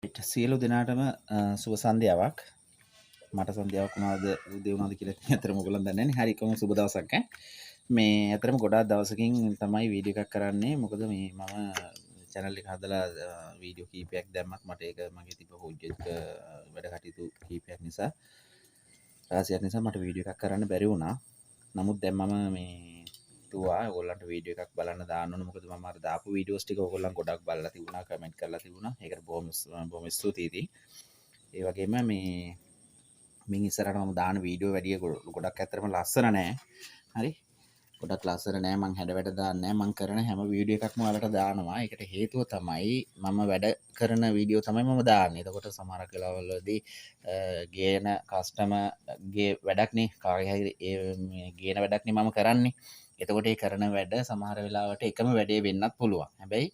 සියලු දෙනාටම සුබ සන්ධ්‍යාවක්. මට සන්ධ්‍යාවක් වුණාද උදේ වුණාද කියලා ඇත්තටම ඔයගොල්ලෝ දන්නේ නැහැ. හරි කොහොම සුබ දවසක් ඈ. මේ ඇත්තටම ගොඩාක් දවසකින් තමයි වීඩියෝ එකක් කරන්නේ. මොකද මේ මම channel එක හදලා වීඩියෝ කීපයක් දැම්මත් මට ඒක මගේ තිබ්බ ප්‍රොජෙක්ට් වැඩ කටයුතු කීපයක් නිසා රාශියක් නිසා මට වීඩියෝ එකක් කරන්න බැරි වුණා. නමුත් දැන් මම මේ තුවා ඔයගොල්ලන්ට වීඩියෝ එකක් බලන්න දාන්න ඕන. මොකද මම අර දාපු වීඩියෝස් ටික ඔයගොල්ලන් ගොඩක් බලලා තිබුණා, කමෙන්ට් කරලා තිබුණා. ඒකට බොහොම ස්තුතියි. ඒ වගේම මේ මින් ඉස්සරහට මම දාන වීඩියෝ වැඩි ගොඩක් ඇත්තටම ලස්සන නෑ. හරි. ගොඩක් ලස්සන නෑ. මං හැඩ වැඩ දාන්නේ නෑ. මං කරන හැම වීඩියෝ එකක්ම ඔයාලට දානවා. ඒකට හේතුව තමයි මම වැඩ කරන වීඩියෝ තමයි මම දාන්නේ. එතකොට සමහරක් වෙලාවලදී ගේන කස්ටමර්ගේ වැඩක්නේ කාගේ හරි ඒ ගේන වැඩක්නේ මම කරන්නේ. එතකොට ඒ කරන වැඩ සමහර වෙලාවට එකම වැඩේ වෙන්නත් පුළුවන්. හැබැයි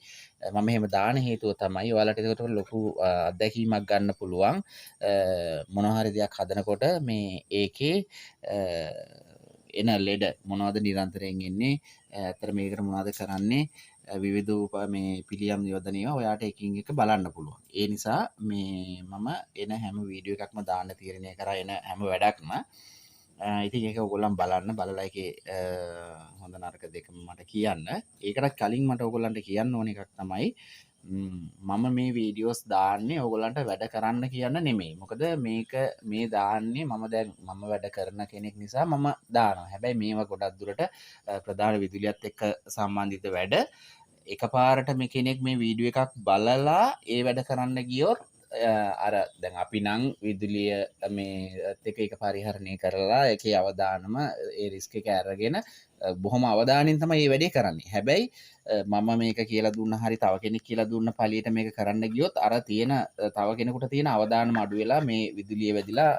මම එහෙම දාන හේතුව තමයි ඔයාලට ඒකට ලොකු අත්දැකීමක් ගන්න පුළුවන්. මොනවා හරි දෙයක් හදනකොට මේ ඒකේ එන ලෙඩ මොනවද නිරන්තරයෙන් එන්නේ, ඇත්තට මේකට මොනවද කරන්නේ, විවිධ මේ පිළියම් යොදනේවා ඔයාට එකින් එක බලන්න පුළුවන්. ඒ නිසා මේ මම එන හැම වීඩියෝ එකක්ම දාන්න තීරණය කරා, එන හැම වැඩක්ම. ඉතින් ඒක ඔයගොල්ලන් බලන්න, බලලා ඒකේ හොඳ නරක දෙකම මට කියන්න. ඒකටත් කලින් මට ඔයගොල්ලන්ට කියන්න ඕන එකක් තමයි මම මේ වීඩියෝස් දාන්නේ ඔයගොල්ලන්ට වැඩ කරන්න කියන්න නෙමෙයි. මොකද මේක මේ දාන්නේ මම වැඩ කරන කෙනෙක් නිසා මම දානවා. හැබැයි මේවා ගොඩක් දුරට ප්‍රධාන විදුලියත් එක්ක සම්බන්ධිත වැඩ. එකපාරට මේ කෙනෙක් මේ වීඩියෝ එකක් බලලා ඒ වැඩ කරන්න ගියොත් අර දැන් අපි නම් විදුලිය මේ එක පරිහරණය කරලා ඒකේ අවදානම ඒ රිස්ක් එක අරගෙන බොහොම අවධානයෙන් තමයි මේ වැඩේ කරන්නේ. හැබැයි මම මේක කියලා දුන්න හරි තව කෙනෙක් කියලා දුන්න පළියට මේක කරන්න ගියොත් අර තියෙන තව කෙනෙකුට තියෙන අවධානම අඩු වෙලා මේ විදුලිය වැදිලා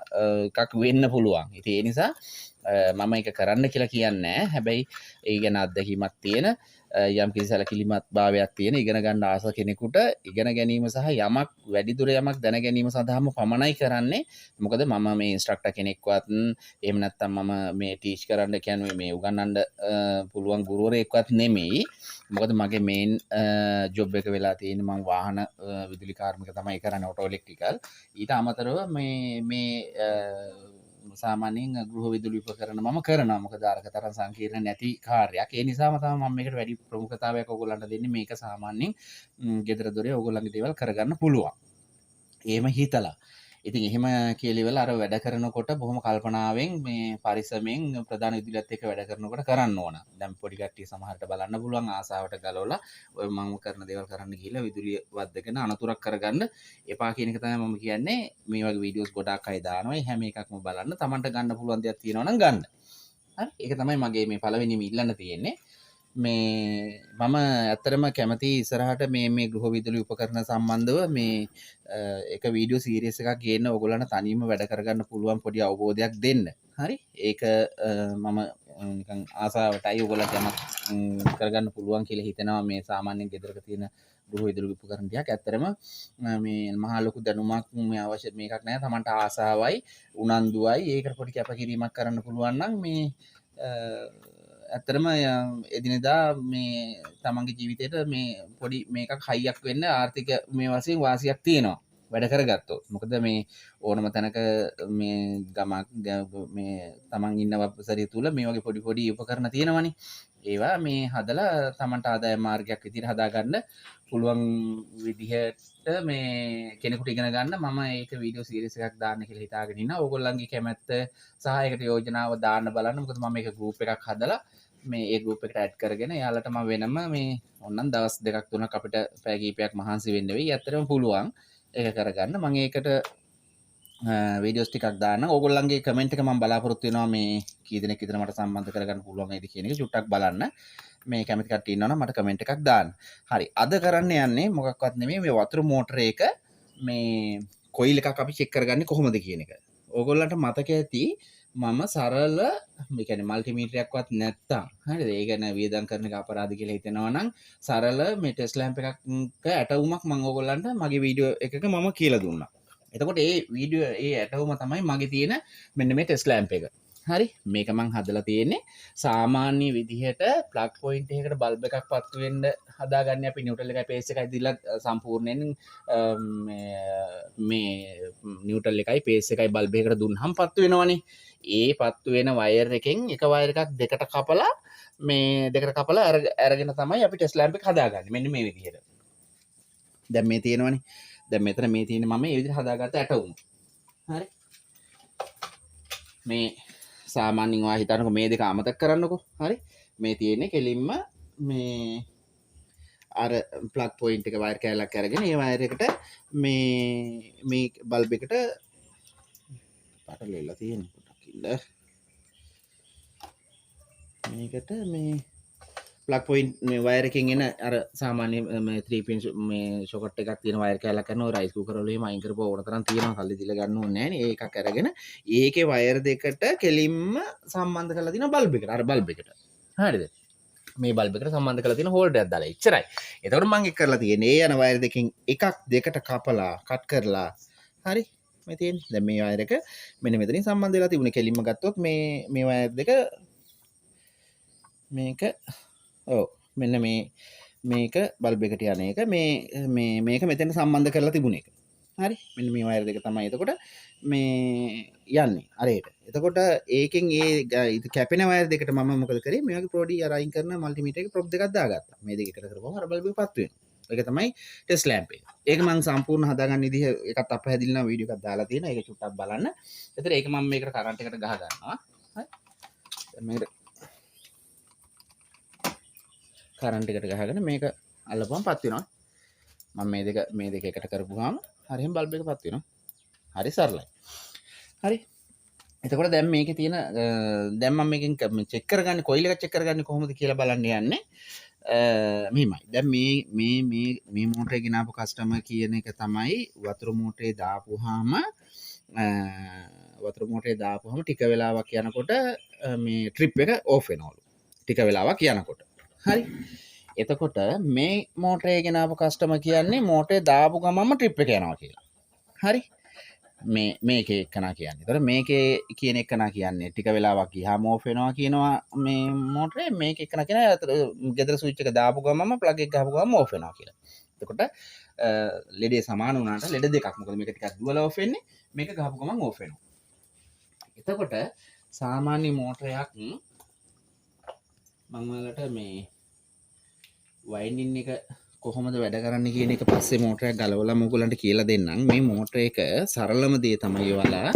එකක් වෙන්න පුළුවන්. ඉතින් ඒ නිසා මම ඒක කරන්න කියලා කියන්නේ නැහැ. හැබැයි ඒ ගැන අත්දැකීමක් තියෙන යම් කිසි සැලකිලිමත් භාවයක් තියෙන ඉගෙන ගන්න ආස කෙනෙකුට ඉගෙන ගැනීම සහ යමක් වැඩිදුර යමක් දැන ගැනීම සඳහාම පමණයි කරන්නේ. මොකද මම මේ ඉන්ස්ට්‍රක්ටර් කෙනෙක්වත් එහෙම නැත්නම් මම මේ ටීච් කරන්න කියන්නේ මේ උගන්වන්න පුළුවන් ගුරුවරයෙක්වත් නෙමෙයි. මොකද මගේ මේන් ජොබ් එක වෙලා තියෙන්නේ මම වාහන විදුලි කාර්මික තමයි කරන්නේ, ඔටෝ ඉලෙක්ට්‍රිකල්. ඊට අමතරව මේ සාමාන්‍යයෙන් ගෘහ විදුලි උපකරණ මම කරනවා. මොකද අරක තරම් සංකීර්ණ නැති කාර්යයක්. ඒ නිසාම තමයි මම මේකට වැඩි ප්‍රමුඛතාවයක් ඔයගොල්ලන්ට දෙන්නේ. මේක සාමාන්‍යයෙන් ගෙදර දොරේ ඔයගොල්ලන්ගේ දේවල් කරගන්න පුළුවන්. එහෙම හිතලා. ඉතින් එහෙම කියලා අර වැඩ කරනකොට බොහොම කල්පනාවෙන් මේ පරිස්සමෙන් ප්‍රධාන විදුලියත් එක්ක වැඩ කරනකොට කරන්න ඕන. දැන් පොඩි කට්ටිය සමහරට බලන්න පුළුවන් ආසාවට ගලවලා ඔය මම කරන දේවල් කරන්න ගිහිල්ලා විදුලිය වද්දගෙන අනතුරක් කරගන්න එපා කියන එක තමයි මම කියන්නේ. මේ වගේ වීඩියෝස් ගොඩාක් අය දානවා. හැම එකක්ම බලන්න. Tamanට ගන්න පුළුවන් දේවල් තියෙනවා නම් ගන්න. හරි? ඒක තමයි මගේ මේ පළවෙනිම ඉල්ලන්න තියෙන්නේ. මේ මම ඇත්තරම කැමති ඉස්සරහට මේ ගෘහ විදුලි උපකරණ සම්බන්ධව මේ එක වීඩියෝ සීරීස් එකක් ගේන්න ඔයගොල්ලන්ට තනියම වැඩ කරගන්න පුළුවන් පොඩි අවබෝධයක් දෙන්න. හරි? ඒක මම නිකන් ආසාවටයි ඔයගොල්ලන්ට යමක් කරගන්න පුළුවන් කියලා හිතනවා. මේ සාමාන්‍යයෙන් ගෙදරක තියෙන ගෘහ විදුලි උපකරණ ටිකක් ඇත්තරම මේ මහා ලොකු දැනුමක් මේ අවශ්‍ය මේකක් නැහැ. Tamanට ආසාවයි උනන්දුවයි ඒකට පොඩි කැපකිරීමක් කරන්න පුළුවන් නම් මේ ඇත්තරම එදිනෙදා මේ තමන්ගේ ජීවිතයට මේ පොඩි මේකක් හයියක් වෙන්න ආර්ථික මේ වශයෙන් වාසියක් තියෙනවා වැඩ කරගත්තොත්. මොකද මේ ඕනම තැනක මේ ගමක් මේ තමන් ඉන්න වපසරිය තුල මේ වගේ පොඩි උපකරණ තියෙනවනේ. ඒවා මේ හදලා තමන්ට ආදායම් මාර්ගයක් විදිහට හදාගන්න පුළුවන් විදිහට මේ කෙනෙකුට ඉගෙන ගන්න මම ඒක වීඩියෝ සීරීස් එකක් දාන්න කියලා හිතාගෙන ඉන්නවා. ඕගොල්ලන්ගේ කැමැත්ත සහ ඒකට යෝජනාව දාන්න බලන්න. මොකද මම මේක ගෲප් එකක් හදලා මේ ඒ ගෲප් එකට ඇඩ් කරගෙන එයාලට මම වෙනම මේ ඕනනම් දවස් දෙකක් තුනක් අපිට පැය කීපයක් මහන්සි වෙන්න වෙයි. ඇත්තටම පුළුවන් ඒක කරගන්න. මම ඒකට වීඩියෝස් ටිකක් දාන්න. ඕගොල්ලන්ගේ කමෙන්ට් එක මම බලාපොරොත්තු වෙනවා මේ කී දෙනෙක් විතර මට සම්බන්ධ කරගන්න පුළුවන් වේද කියන එක චුට්ටක් බලන්න. මේ කැමති කට්ටිය ඉන්නවනම් මට කමෙන්ට් එකක් දාන්න. හරි. අද කරන්න යන්නේ මොකක්වත් නෙමෙයි මේ වතුර මෝටර එක මේ කොයිල් එකක් අපි චෙක් කරගන්නේ කොහොමද කියන එක. ඕගොල්ලන්ට මතක ඇති මම සරල මේ කියන්නේ මල්ටිමීටරයක්වත් නැත්තම් හරිද? ඒ ගැන වියදම් කරන එක අපරාධ කියලා හිතෙනවා නම් සරල මේ ටෙස්ට් ලැම්ප් එකක ඇටවුමක් මම ඕගොල්ලන්ට මගේ වීඩියෝ එකක මම කියලා දුන්නා. එතකොට ඒ වීඩියෝ ඒ ඇටවුම තමයි මගේ තියෙන මෙන්න මේ ටෙස්ට් ලැම්ප් එක. හරි මේක මං හදලා තියෙන්නේ සාමාන්‍ය විදිහට ප්ලග් පොයින්ට් එකකට බල්බ් එකක් පත්තු වෙන්න හදාගන්නේ අපි නිව්ට්‍රල් එකයි පේස් එකයි දීලා සම්පූර්ණයෙන් මේ නිව්ට්‍රල් එකයි පේස් එකයි බල්බ් එකකට දුන්නාම පත්තු වෙනවනේ ඒ පත්තු වෙන වයර් එකෙන් එක වයර් එකක් දෙකට කපලා මේ දෙකට කපලා අරගෙන තමයි අපි ටෙස්ට් ලැම්ප් එක හදාගන්නේ මෙන්න මේ විදිහට දැන් මේ තියෙනවනේ දැන් මෙතන මේ තියෙන්නේ මම මේ විදිහට හදාගත්ත ඇටවුම් හරි මේ සාමාන්‍යයෙන් ඔයා හිතන්නකො මේ දෙක අමතක කරන්නකො හරි මේ තියෙන්නේ කෙලින්ම මේ අර ප්ලග් පොයින්ට් එක වයර් කෑල්ලක් අරගෙන ඒ වයර් එකට මේ බල්බ් එකට පටලෙලා තියෙන්නේ පොඩක් ඉන්න මේකට මේ ප්ලග් පොයින්ට් මේ වයර් එකකින් එන අර සාමාන්‍ය මේ 3 පින් මේ සොකට් එකක් තියෙන වයර් කෑල්ලක් කරනවා රයිස් කුකර් වල එහෙම අයින් කරපුවා ඕන තරම් තියෙනවා කල්ලි දීලා ගන්න ඕනේ නැහැ නේ ඒකක් අරගෙන ඒකේ වයර් දෙකට කෙලින්ම සම්බන්ධ කරලා තියෙන බල්බ් එකට අර බල්බ් එකට හරිද මේ බල්බ් එකට සම්බන්ධ කරලා තියෙන හෝල්ඩර් එකක් දාලා ඉච්චරයි එතකොට මම ඒක කරලා තියෙන්නේ ඒ යන වයර් දෙකෙන් එකක් දෙකට කපලා කට් කරලා හරි මේ තියෙන්නේ දැන් මේ වයර් එක මෙන්න මෙතනින් සම්බන්ධ වෙලා තිබුණේ කෙලින්ම ගත්තොත් මේ වයර් දෙක මේක ඔව් මෙන්න මේක බල්බ් එකට යන එක මේක මෙතන සම්බන්ධ කරලා තිබුණ එක. හරි? මෙන්න මේ වයර් දෙක තමයි එතකොට මේ යන්නේ අරයට. එතකොට ඒකෙන් ඒ කැපෙන වයර් දෙකට මම මොකද කරේ? මේ වගේ පොඩි අර අයින් කරන මල්ටිමීටර් එකේ ප්‍රොප් දෙකක් දාගත්තා. මේ දෙක එකට කරපුවම අර බල්බ් එක පත් වෙනවා. ඒක තමයි ටෙස්ට් ලැම්ප් එක. ඒක මම සම්පූර්ණ හදාගන්න විදිහ එකත් අපහැදිලි නම් වීඩියෝ එකක් දාලා තියෙනවා. ඒක චුට්ටක් බලන්න. එතන ඒක මම මේකට කරන්ට් එකට ගහ ගන්නවා. හරි? දැන් මේකට කරන්ට් එකට ගහගෙන මේක අල්ලපුවම පත් වෙනවා. මම මේ දෙක එකට කරපුවාම හරියම බල්බ් එක පත් වෙනවා. හරි සරලයි. හරි. එතකොට දැන් මේකේ තියෙන දැන් මම මේකෙන් චෙක් කරගන්නේ කොයිල් එක චෙක් කරගන්නේ කොහොමද කියලා බලන්න යන්නේ. මෙහිමයි. දැන් මේ මෝටරේ ගෙනාපු කස්ටමර් කියන එක තමයි වතුර මෝටරේ දාපුවාම ටික වෙලාවක් යනකොට මේ ට්‍රිප් එක ඕෆ් වෙනවලු. ටික වෙලාවක් යනකොට. හරි එතකොට මේ මෝටරේ ගෙනාපු කස්ටමර් කියන්නේ මෝටරේ දාපු ගමන්ම ට්‍රිප් එක යනවා කියලා. හරි මේකේ එකනා කියන්නේ. ඒතර මේකේ කියන එකනා කියන්නේ ටික වෙලාවක් ගියාම ඕෆ් වෙනවා කියනවා මේ මෝටරේ මේක එකනා කියන ගෙදර ස්විච් එක දාපු ගමන්ම ප්ලග් එක ගහපු ගමන්ම ඕෆ් වෙනවා කියලා. එතකොට ලෙඩේ සමාන වුණාට ලෙඩ දෙකක්. මොකද මේක ටිකක් දුවලා ඕෆ් වෙන්නේ මේක ගහපු ගමන් ඕෆ් වෙනවා. එතකොට සාමාන්‍ය මෝටරයක් මම ඔයාලට මේ වයින්ඩින් එක කොහොමද වැඩ කරන්නේ කියන එක පස්සේ මෝටරයක් ගලවලා මොගලන්ට කියලා දෙන්නම්. මේ මෝටර එක සරලම දේ තමයි ඔයාලා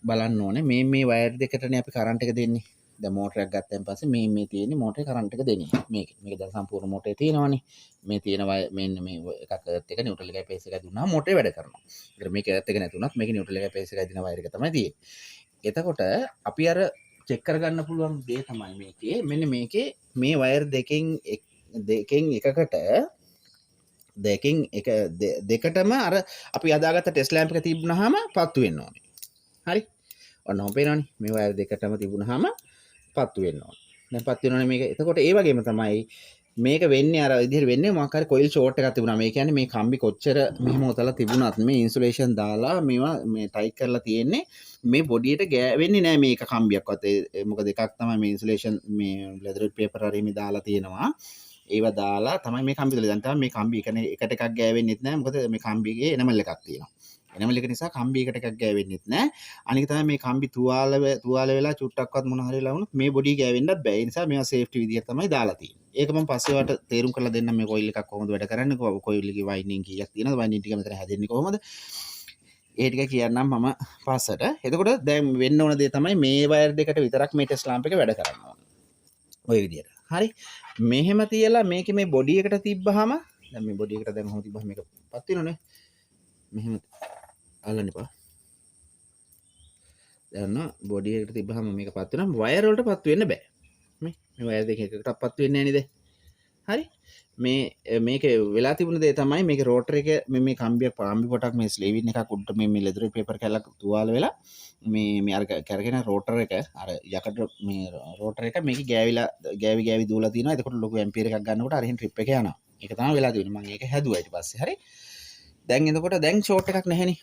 බලන්න ඕනේ. මේ වයර් දෙකටනේ අපි කරන්ට් එක දෙන්නේ. දැන් මෝටරයක් ගත්තන් පස්සේ මේ තියෙන්නේ මෝටරේ කරන්ට් එක දෙන්නේ. මේක දැන් සම්පූර්ණ මෝටරේ තියෙනවනේ. මේ තියෙන මෙන්න මේ එකක් එර්ත් එක නියුට්‍රල් එකයි පේස් එකයි දුන්නාම මෝටරේ වැඩ කරනවා. ඒකට මේක එර්ත් එක නැතුණත් මේක නියුට්‍රල් එකයි පේස් එකයි දින වයර් එක තමයි තියෙන්නේ. එතකොට අපි අර චෙක් කරගන්න පුළුවන් දේ තමයි මේකේ මෙන්න මේකේ මේ වයර් දෙකෙන් දෙකටම අර අපි අදාගත්ත ටෙස්ට් ලැම්ප් එක තිබුණාම පත්තු වෙන්න ඕනේ. හරි? ඔන්න ඔහොම පේනවනේ. මේ වයර් දෙකටම තිබුණාම පත්තු වෙන්න ඕනේ. දැන් පත්තු වෙනවනේ මේක. එතකොට ඒ වගේම තමයි මේක වෙන්නේ අර විදිහට වෙන්නේ මොකක් හරි කොයිල් ෂෝට් එකක් තිබුණා. මේ කියන්නේ මේ කම්බි කොච්චර මෙහෙම උතලා තිබුණත් මේ ඉන්සුලේෂන් දාලා මේවා මේ ටයිට් කරලා තියෙන්නේ මේ බොඩියට ගෑවෙන්නේ නැහැ මේක කම්බියක්වත්. මොකද එකක් තමයි මේ ඉන්සුලේෂන් මේ ලෙදර් පේපර් හරි මේ දාලා තියෙනවා. ඒව දාලා තමයි මේ කම්බි දාලා. දැන් තමයි මේ කම්බි එකට එකක් ගෑවෙන්නෙත් නැහැ. මොකද මේ කම්බියේ එනමල් එකක් තියෙනවා. එනමල් එක නිසා කම්බි එකට එකක් ගෑවෙන්නෙත් නැහැ. අනික තමයි මේ කම්බි තුවාල වෙලා චුට්ටක්වත් මොන හරි වෙලා වුණොත් මේ බොඩි ගෑවෙන්නත් බෑ. ඒ නිසා මේවා සේෆ්ටි විදියට තමයි දාලා තියෙන්නේ. ඒක මම පස්සේ වට තේරුම් කරලා දෙන්නම් මේ කොයිල් එකක් කොහොමද වැඩ කරන්නේ කොයිල් එකේ වයින්ඩින් කීයක් තියෙනවද වයින්ඩින් ටික මෙතන හැදෙන්නේ කොහොමද ඒ ටික කියන්නම් මම පස්සට. එතකොට දැන් වෙන්න ඕන දේ තමයි මේ වයර් දෙකට විතරක් මේ ටෙස්ට් ලාම්ප් එක වැඩ කරන්න ඕන. ඔය විදියට. හරි. මෙහෙම තියලා මේකේ මේ බොඩි එකට තිබ්බහම දැන් මේ බොඩි එකට දැන් කොහොමද තිබ්බහම මේක පත් වෙනවනේ. මෙහෙම අල්ලන්න එපා. දැන් බොඩි එකට තිබ්බහම මේක පත් වෙනවා. වයර් වලට පත් වෙන්න බෑ. මේ වයර් දෙක එකකට පත් වෙන්නේ නැහැ නේද? හරි. මේක වෙලා තිබුණ දේ තමයි මේක රෝටර් එක මේ කම්බියක් පාම්බි පොටක් මේ ස්ලීවින් එකක් උඩට මේ ලෙදර් පේපර් කැල්ලක් තුවාල වෙලා මේ අර කරගෙන රෝටර් එක අර යකඩ මේ රෝටර් එක මේක ගෑවි දූලා තියෙනවා. එතකොට ලොකු ඇම්පියර් එකක් ගන්නකොට අරින් ට්‍රිප් එක යනවා. ඒක තමයි වෙලා තියෙන්නේ. මම ඒක හැදුවා ඊට පස්සේ. හරි. දැන් එතකොට දැන් ෂෝට් එකක් නැහැනේ.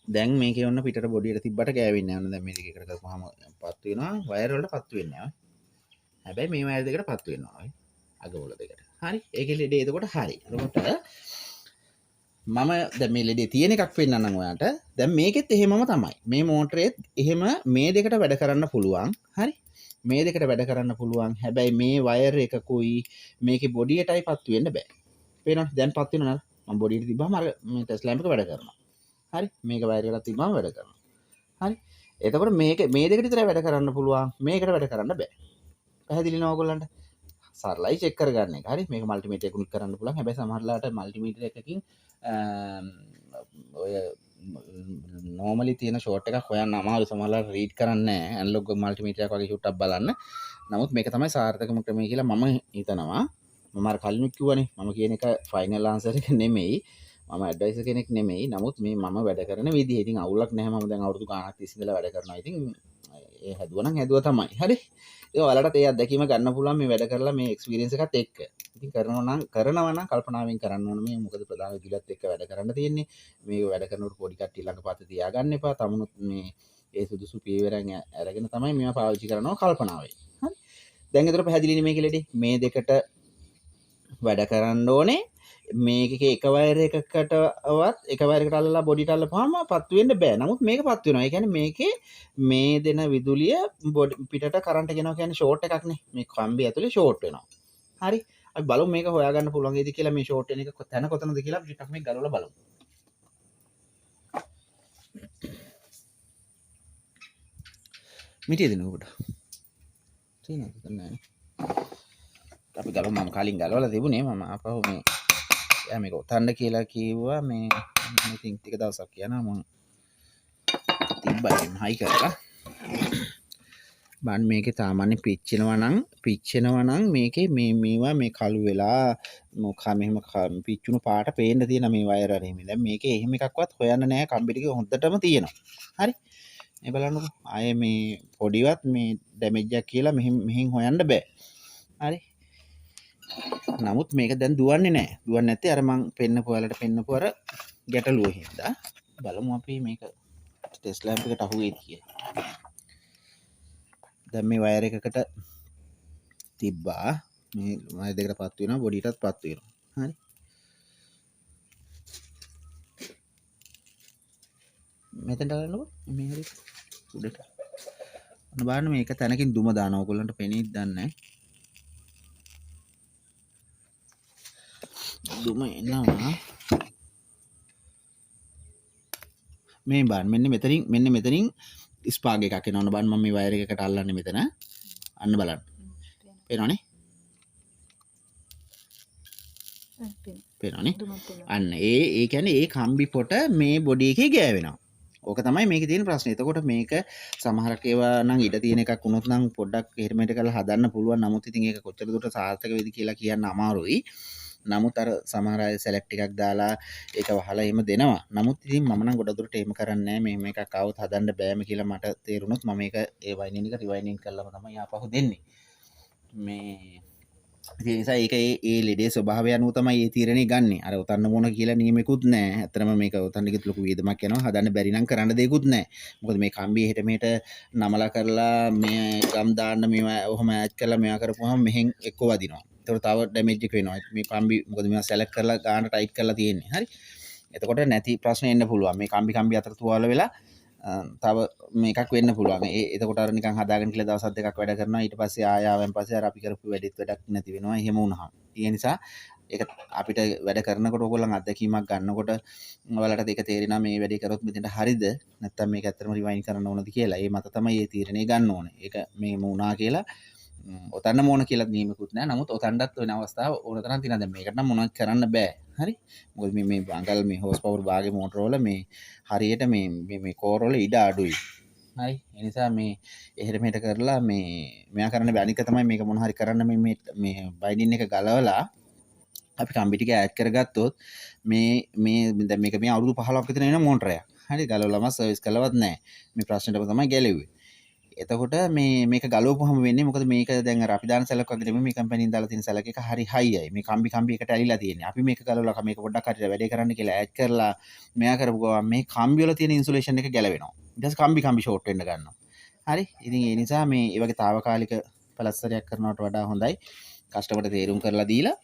දැන් මේකේ ඔන්න පිටට බොඩියට තිබ්බට ගෑවෙන්නේ නැහැ. ඔන්න දැන් මේ දෙක එකට කරපුවාම පත්තු වෙනවා. වයර් වලට පත්තු වෙන්නේ නැහැ. හැබැයි මේ වයර් දෙකට පත්තු වෙනවා. අගවල දෙකට. හරි. ඒකේ ලෙඩේ එතකොට හරි. එතකොට මම දැන් මේ ලෙඩේ තියෙන එකක් පෙන්නන්නම් ඔයාලට. දැන් මේකෙත් එහෙමම තමයි. මේ මෝටරේත් එහෙම මේ දෙකට වැඩ කරන්න පුළුවන්. හරි. මේ දෙකට වැඩ කරන්න පුළුවන්. හැබැයි මේ වයර් එකකුයි මේකේ බොඩියටයි පත්තු වෙන්න බෑ. පේනවද? දැන් පත්තු වෙනවා නේද? මම බොඩියට තිබ්බම අර මේ ටෙස්ලා ලැම්ප් එක වැඩ කරනවා. හරි. මේක වයර් එකක් තිබ්බම වැඩ කරනවා. හරි. එතකොට මේක මේ දෙකට විතරයි වැඩ කරන්න පුළුවන්. මේකට වැඩ කරන්න බෑ. පැහැදිලි නේද ඔයගොල්ලන්ට? සරලයි චෙක් කරගන්න එක. හරි. මේක මල්ටිමීටර් එකකුත් කරන්න පුළුවන්. හැබැයි සමහරලාට මල්ටිමීටර් එකකින් ඔය නෝමලි තියෙන ෂෝට් එකක් හොයන්න අමාරු. සමහරලාට රීඩ් කරන්නේ නැහැ. ඇනලොග් මල්ටිමීටර් එකක් වගේ ෂූට්ටක් බලන්න. නමුත් මේක තමයි සාර්ථකම ක්‍රමය කියලා මම හිතනවා. මම අර කලිනුත් කිව්වනේ. මම කියන එක ෆයිනල් ආන්සර් එක නෙමෙයි. මම ඇඩ්වයිසර් කෙනෙක් නෙමෙයි. නමුත් මේ මම වැඩ කරන විදිහ. ඉතින් අවුලක් නැහැ. මම දැන් අවුරුදු ගාණක් තිස්සේ ඉඳලා වැඩ කරනවා. ඉතින් ඒ හැදුවා නම් හැදුවා තමයි. හරි. ඒක ඔයාලට ඒ අත්දැකීම ගන්න පුළුවන් මේ වැඩ කරලා මේ එක්ස්පීරියන්ස් එකත් එක්ක. ඉතින් කරනවා නම් කල්පනාවෙන් කරන්න ඕන මේ මොකද ප්‍රධාන විදුලියත් එක්ක වැඩ කරන්න තියෙන්නේ. මේක වැඩ කරනකොට පොඩි කට්ටිය ළඟ පත තියාගන්න එපා. තමුණුත් මේ ඒ සුදුසු පියවරන් අරගෙන තමයි මේවා පාවිච්චි කරනවා කල්පනාවෙන්. හරි. දැන් ඒතර පැහැදිලිනේ මේක ලෙඩේ. මේ දෙකට වැඩ කරන්න ඕනේ. මේකේ එක වයර් එකකටවත් එක වයර් එකට අල්ලලා බොඩියට අල්ලපුවාම පත්තු වෙන්න බෑ. නමුත් මේක පත්තු වෙනවා. ඒ කියන්නේ මේකේ මේ දෙන විදුලිය පිටට කරන්ට් ගෙනවා කියන්නේ ෂෝට් එකක් නේ. මේ කම්බිය ඇතුලේ ෂෝට් වෙනවා. හරි. අපි බලමු මේක හොයාගන්න පුළුවන් වේද කියලා. මේ ෂෝට් වෙන එක තැන කොතනද කියලා අපි ටිකක් මේක ගලවලා බලමු. මිටිය දෙනකොට. තියෙනවද නැහැ. අපි ගලවමු. මම කලින් ගලවලා තිබුණේ. මම ආපහු මේ එයා මේක ඔතන්න කියලා කිව්වා. මේ ඉතින් ටික දවසක් යනවා මම තිබ්බයි හයි කරලා. බන් මේකේ සාමාන්‍ය පිච්චෙනවා නම් මේකේ මේවා මේ කළු වෙලා මොකක් මෙහෙම පිච්චුණු පාට පේන්න තියෙන මේ වයර් වල එහෙම. දැන් මේකේ එහෙම එකක්වත් හොයන්න නැහැ. කම්බි ටික හොඳටම තියෙනවා. හරි. මේ බලන්නකෝ. ආයේ මේ පොඩිවත් මේ ඩැමේජ් එකක් කියලා මෙහෙන් හොයන්න බෑ. හරි. නමුත් මේක දැන් දුවන්නේ නැහැ. දුවන්නේ නැත්තේ අර මං පෙන්නපු අර ගැටලුව හින්දා. බලමු අපි මේක ටෙස්ලා ලැම්ප් එකට අහුවේද කියලා. දැන් මේ වයර් එකකට තිබ්බා. මේ වයර් දෙකට පත් වෙනවා, බොඩියටත් පත් වෙනවා. හරි. මෙතනට ගන්නකො. මේ හරි උඩට. අන්න බලන්න මේක තැනකින් දුම දානවා. ඔයගොල්ලන්ට පෙනීද දන්නේ නැහැ. දුම එනවා. මේ බලන්න මෙන්න මෙතනින් ස්පාග් එකක් එනවා. බලන්න මම මේ වයර් එකකට අල්ලන්නේ මෙතන. අන්න බලන්න. පේනවනේ? පේනවනේ? අන්න ඒ කියන්නේ ඒ කම්බි පොට මේ බොඩි එකේ ගෑවෙනවා. ඕක තමයි මේකේ තියෙන ප්‍රශ්නේ. එතකොට මේක සමහරක් ඒවා නම් ඉඩ තියෙන එකක් වුණොත් නම් පොඩ්ඩක් හෙර්මෙට් කරලා හදන්න පුළුවන්. නමුත් ඉතින් ඒක කොච්චර දුරට සාර්ථක වෙයිද කියලා කියන්න අමාරුයි. නමුත් අර සමහර අය සෙලෙක්ට් එකක් දාලා ඒක වහලා එහෙම දෙනවා. නමුත් ඉතින් මම නම් ගොඩ දුරට එහෙම කරන්නේ නැහැ. මෙහෙම එකක් આવුත් හදන්න බෑම කියලා මට තේරුණොත් මම ඒක ඒ වයිනින් එක රිවයිනින් කරලාම තමයි ආපහු දෙන්නේ. මේ ඒ නිසා ඒක ඒ ලෙඩේ ස්වභාවය අනුව තමයි ඒ තීරණය ගන්නෙ. අර උතන්න මොන කියලා නියමෙකුත් නැහැ. ඇත්තටම මේක උතන්න කිත් ලොකු වේදමක් යනවා. හදන්න බැරි නම් කරන්න දෙයක්වත් නැහැ. මොකද මේ කම්බිය හෙට මෙහෙට නමලා කරලා මේ ගම් දාන්න මේවා ඔහොම ඈඩ් කරලා මේවා කරපුවාම මෙහෙන් එක්ක වදිනවා. ඒතකොට තව ඩැමේජ් එක වෙනවා. මේ කම්බි මොකද මේවා සෙලෙක්ට් කරලා ගාන ටයිට් කරලා තියෙන්නේ. හරි. එතකොට නැති ප්‍රශ්න එන්න පුළුවන්. මේ කම්බි අතර තුවාල වෙලා තව මේකක් වෙන්න පුළුවන්. එතකොට අර නිකන් හදාගෙන කියලා දවස් දෙකක් වැඩ කරනවා. ඊට පස්සේ ආයාවෙන් පස්සේ අර අපි කරපු වැඩිත් වැඩක් නැති වෙනවා. එහෙම වුණාම. ඒ නිසා ඒක අපිට වැඩ කරනකොට ඕගොල්ලන් අත්දැකීමක් ගන්නකොට ඔයාලට ඒක තේරෙනවා මේ වැඩේ කරොත් මෙතනට හරිද නැත්නම් මේක ඇත්තටම රිවයින් කරන්න ඕනද කියලා. ඒ මත තමයි මේ තීරණය ගන්න ඕනේ. ඒක මේම වුණා කියලා ඔතන්න මොන කියලා නියමකුත් නැහැ. නමුත් ඔතන්නත් වෙන අවස්ථාව ඕන තරම් තියෙනවා. දැන් මේකට නම් මොනවත් කරන්න බෑ. හරි. මොකද මේ බංගල් මේ හෝස් පවර් භාගේ මෝටර වල මේ හරියට මේ කෝර වල ඉඩ අඩුයි. හරි. ඒ නිසා මේ එහෙර මෙහෙට කරලා මෙයා කරන්න බෑ. අනික තමයි මේක මොන හරි කරන්න මේ බයිඩින් එක ගලවලා අපි කම්බි ටික ඈඩ් කරගත්තොත් දැන් මේක මේ අවුරුදු 15ක් විතර වෙන මෝටරයක්. හරි. ගලවලාම සර්විස් කළවත් නැහැ. මේ ප්‍රශ්නෙටම තමයි ගැලෙන්නේ. එතකොට මේක ගලවපුවහම වෙන්නේ මොකද මේක දැන් අර අපි දාන සැලක් වගේ නෙමෙයි මේ කම්පැනිෙන් දාලා තියෙන සැලක එක හරි හයියයි මේ කම්බි එකට ඇලිලා තියෙන්නේ අපි මේක ගලවලා මේක පොඩ්ඩක් හරියට වැඩේ කරන්න කියලා ඈඩ් කරලා මෙයා කරපු ගමන් මේ කම්බි වල තියෙන ඉන්සුලේෂන් එක ගැලවෙනවා ඊට පස්සේ කම්බි ෂෝට් වෙන්න ගන්නවා හරි ඉතින් ඒ නිසා මේ ඒ වගේ తాවකාලික පළස්සරයක් කරනවට වඩා හොඳයි කස්ටමර්ට තේරුම් කරලා දීලා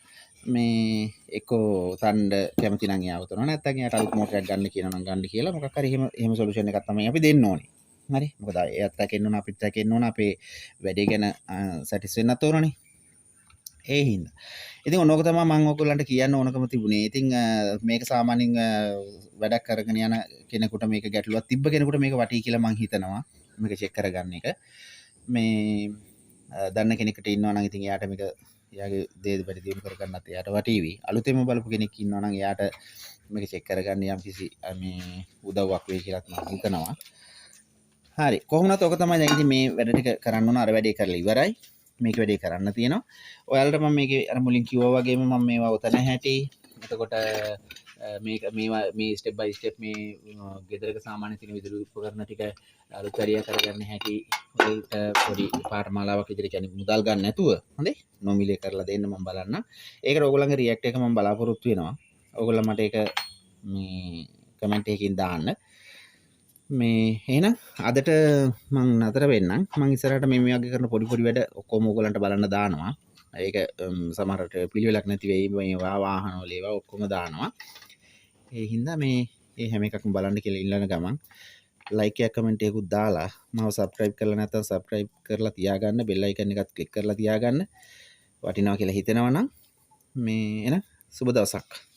මේ එක්කෝ තණ්ඩ කැමති නම් යාව කරනවා නැත්නම් එයාට අලුත් මෝටරයක් ගන්න කියනවා නම් ගන්න කියලා මොකක් හරි එහෙම සොලියුෂන් එකක් තමයි අපි දෙන්න ඕනේ හරි මොකද එයාත් රැකෙන්න ඕන අපිත් රැකෙන්න ඕන අපේ වැඩේ ගැන සැටිස් වෙන්නත් ඕනනේ ඒ හින්දා ඉතින් ඕනෝක තමයි මම ඔයගොල්ලන්ට කියන්න ඕනකම තිබුණේ ඉතින් මේක සාමාන්‍යයෙන් වැඩක් කරගෙන යන කෙනෙකුට මේක ගැටලුවක් තිබ්බ කෙනෙකුට මේක වටී කියලා මම හිතනවා මේක චෙක් කරගන්න එක මේ දන්න කෙනෙකුට ඉන්නවා නම් ඉතින් එයාට මේක එයාගේ දේ වැඩි දියුණු කරගන්නත් එයාට වටීවි අලුතෙන්ම බලපු කෙනෙක් ඉන්නවා නම් එයාට මේක චෙක් කරගන්න යම් කිසි මේ උදව්වක් වෙයි කියලා මම හිතනවා හරි කොහොමවත් ඔක තමයි දැන් ඉතින් මේ වැඩ ටික කරන්න ඕන අර වැඩේ කරලා ඉවරයි මේක වැඩේ කරන්න තියෙනවා ඔයාලට මම මේකේ අර මුලින් කිව්වා වගේම මම මේවා උතන හැටි එතකොට මේක මේවා මේ ස්ටෙප් බයි ස්ටෙප් මේ ගෙදරක සාමාන්‍ය තියෙන විදුලි උපකරණ ටික අලුත් හරිය කරගන්න හැටි වලට පොඩි පාඨමාලාවක් විදිහට කියන්නේ මුදල් ගන්න නැතුව හොඳේ නොමිලේ කරලා දෙන්න මම බලන්න ඒකට ඕගොල්ලන්ගේ රියැක්ට් එක මම බලාපොරොත්තු වෙනවා ඕගොල්ලෝ මට ඒක මේ කමෙන්ට් එකකින් දාන්න මේ එහෙනම් අදට මං නතර වෙන්නම් මං ඉස්සරහට මේ වගේ කරන පොඩි වැඩ ඔක්කොම ඕගොල්ලන්ට බලන්න දානවා ඒක සමහරට පිළිවෙලක් නැති වෙයි මේවා වාහන වල ඒවා ඔක්කොම දානවා ඒ හින්දා මේ හැම එකක්ම බලන්න කියලා ඉල්ලන ගමන් ලයික් එකක් කමෙන්ට් එකකුත් දාලා මාව සබ්ස්ක්‍රයිබ් කරලා නැත්නම් සබ්ස්ක්‍රයිබ් කරලා තියාගන්න බෙල් අයිකන් එකත් ක්ලික් කරලා තියාගන්න වටිනවා කියලා හිතෙනවා නම් මේ එන සුබ දවසක්